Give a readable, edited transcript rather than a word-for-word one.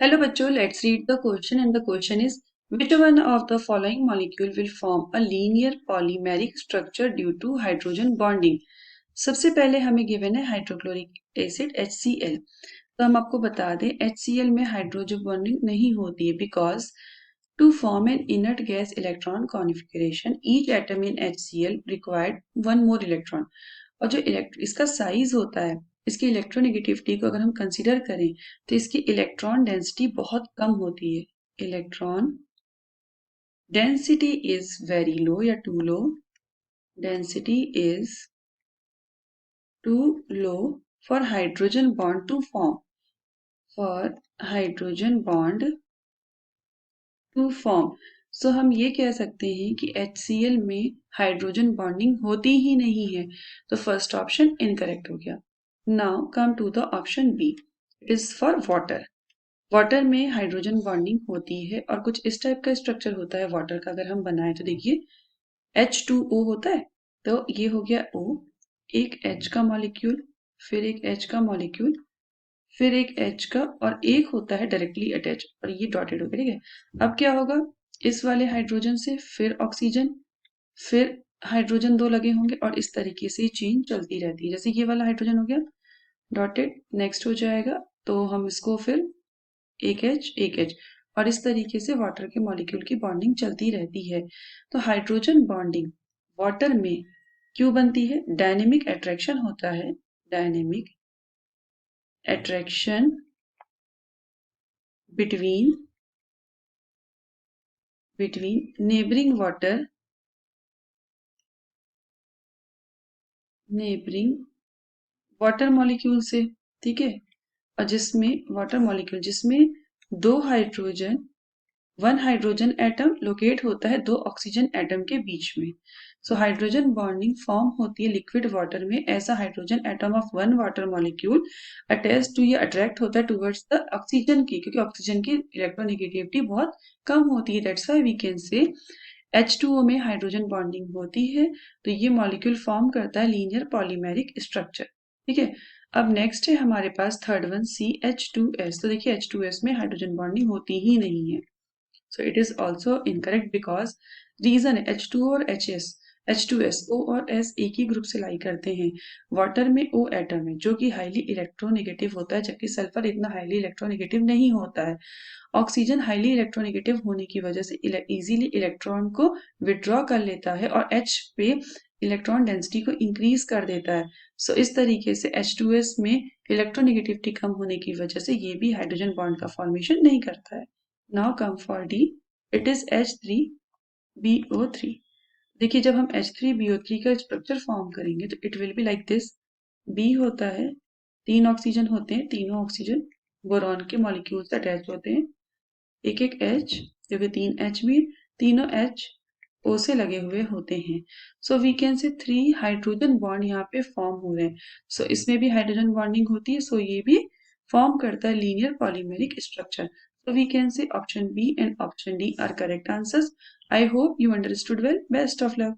Hello बच्चों, let's read the question and the question is which one of the following molecule will form a linear polymeric structure due to hydrogen bonding? सबसे पहले हमें given है hydrochloric acid HCl। तो हम आपको बता दें HCl में हाइड्रोजन बॉन्डिंग नहीं होती है because to form an inert gas electron configuration each atom in HCl required one more electron। और जो इसका साइज होता है, इसकी इलेक्ट्रोनेगेटिविटी को अगर हम कंसीडर करें तो इसकी इलेक्ट्रॉन डेंसिटी बहुत कम होती है। Electron density is very low या too low, density is too low for hydrogen bond to form, for hydrogen bond to form. सो हम ये कह सकते हैं कि HCl में हाइड्रोजन बॉन्डिंग होती ही नहीं है, तो फर्स्ट ऑप्शन इनकरेक्ट हो गया। Now come to the option B, it is for water. Water में हाइड्रोजन बॉन्डिंग होती है और कुछ इस टाइप का स्ट्रक्चर होता है वाटर का। अगर हम बनाए तो देखिए H2O होता है, तो ये हो गया O, एक H का मॉलिक्यूल, फिर एक H का मॉलिक्यूल, फिर एक H का, और एक होता है डायरेक्टली अटैच और ये डॉटेड हो गया। ठीक है, अब क्या होगा, इस वाले हाइड्रोजन से फिर ऑक्सीजन, फिर हाइड्रोजन दो लगे होंगे और इस तरीके से चेन चलती रहती है। जैसे ये वाला हाइड्रोजन हो गया डॉटेड, नेक्स्ट हो जाएगा तो हम इसको फिर एक H और इस तरीके से वाटर के मॉलिक्यूल की बॉन्डिंग चलती रहती है। तो हाइड्रोजन बॉन्डिंग वाटर में क्यों बनती है? डायनेमिक अट्रैक्शन होता है, dynamic attraction between neighboring water molecule से। ठीक है, और जिसमें वाटर मॉलिक्यूल जिसमें दो hydrogen, one hydrogen atom locate होता है दो ऑक्सीजन एटम के बीच में। सो हाइड्रोजन बॉन्डिंग फॉर्म होती है लिक्विड वाटर में, ऐसा hydrogen atom of one water molecule attach to या अट्रैक्ट होता है टुवर्ड्स द ऑक्सीजन की, क्योंकि ऑक्सीजन की इलेक्ट्रोनेगेटिविटी बहुत कम होती है। That's why we can say H2O में हाइड्रोजन बॉन्डिंग होती है, तो ये मॉलिक्यूल फॉर्म करता है लीनियर पॉलीमेरिक स्ट्रक्चर। ठीक है, अब नेक्स्ट है हमारे पास थर्ड वन CH2S। तो देखिए H2S में हाइड्रोजन बॉन्डिंग होती ही नहीं है, so it is also incorrect because reason है H2O और H2S O और S एक ही ग्रुप से लाई करते हैं। वाटर में O एटम है जो कि हाईली इलेक्ट्रोनेगेटिव होता है, जबकि सल्फर इतना हाईली इलेक्ट्रोनेगेटिव नहीं होता है। ऑक्सीजन हाईली इलेक्ट्रोनेगेटिव होने की वजह से इजीली इलेक्ट्रॉन को विड्रॉ कर लेता है और H पे इलेक्ट्रॉन डेंसिटी को इंक्रीज कर देता है। सो इस तरीके से H2S में इलेक्ट्रोनेगेटिविटी कम होने की वजह से ये भी हाइड्रोजन बॉन्ड का फॉर्मेशन नहीं करता है। Now come for D, it is H3BO3। देखिए जब हम H3BO3 का स्ट्रक्चर फॉर्म करेंगे तो it will be like this. B होता है, तीन ऑक्सीजन होते हैं, तीनों ऑक्सीजन बोरॉन के मॉलिक्यूल से अटैच होते हैं, एक एक H, जो कि तीन H भी, तीनों H O से लगे हुए होते हैं। So we can say 3 hydrogen bond यहाँ पे फॉर्म हो रहे हैं। सो इसमें भी हाइड्रोजन बॉन्डिंग होती है, सो ये भी फॉर्म करता है linear polymeric structure. So we can say option B and option D are correct answers. I hope you understood well. Best of luck.